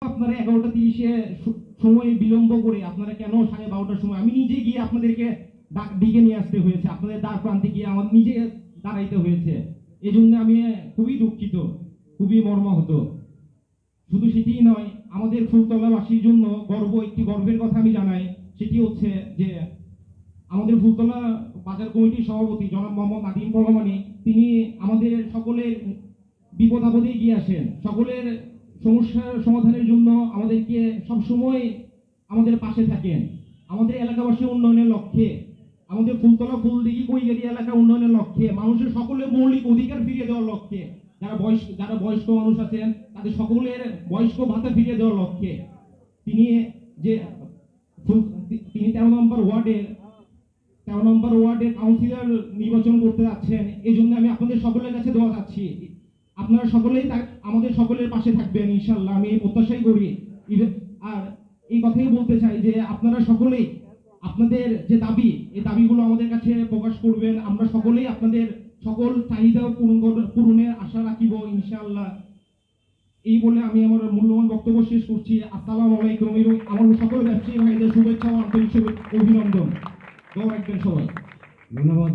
আপনারা 11:30-এ সময় বিলম্ব করে আপনারা কেন 12:30টার সময় আমি নিজে গিয়ে আপনাদেরকে ডেকে নিয়ে আসতে হয়েছে, আপনাদের দ্বার প্রান্তে গিয়ে আমার নিজে দাঁড়াইতে হয়েছে। এই জন্য আমি খুবই দুঃখিত, খুবই মর্মাহত। শুধু সেটিই নয়, আমাদের ফুলতলাবাসীর জন্য একটি গর্বের কথা আমি জানাই। সেটি হচ্ছে যে আমাদের ফুলতলা বাজার কমিটির সভাপতি জনাব মোহাম্মদ নাদিম রহমানি, তিনি আমাদের সকলের বিপদ আপদে এগিয়ে আসেন, সকলের সমস্যার সমাধানের জন্য আমাদেরকে সবসময় আমাদের পাশে থাকেন। আমাদের এলাকাবাসীর উন্নয়নের লক্ষ্যে, আমাদের ফুলতলা ফুলদিঘি কৈগাড়ি এলাকা উন্নয়নের লক্ষ্যে, মানুষের সকলের মৌলিক অধিকার ফিরিয়ে দেওয়ার লক্ষ্যে, যারা বয়স্ক মানুষ আছেন তাদের সকলের বয়স্ক ভাতা ফিরিয়ে দেওয়ার লক্ষ্যে তিনি 13 নম্বর ওয়ার্ডের কাউন্সিলর নির্বাচন করতে যাচ্ছেন। এই জন্য আমি আপনাদের সকলের কাছে দোয়া চাচ্ছি, আপনারা সকলেই আমাদের সকলের পাশে থাকবেন ইনশাআল্লাহ, আমি প্রত্যাশাই করি। আর এই কথাই বলতে চাই যে আপনারা সকলেই আপনাদের যে দাবি, এই দাবিগুলো আমাদের কাছে প্রকাশ করবেন। আমরা সকলেই আপনাদের সকল চাহিদা পূরণের আশা রাখিব ইনশাআল্লাহ। এই বলে আমি আমার মূল্যবান বক্তব্য শেষ করছি। আসসালামু আলাইকুম এবং আমার সকল ব্যবসায়ী ভাইদের শুভেচ্ছা ও আন্তরিক অভিনন্দন। দোয়া রাখবেন সবাই। ধন্যবাদ।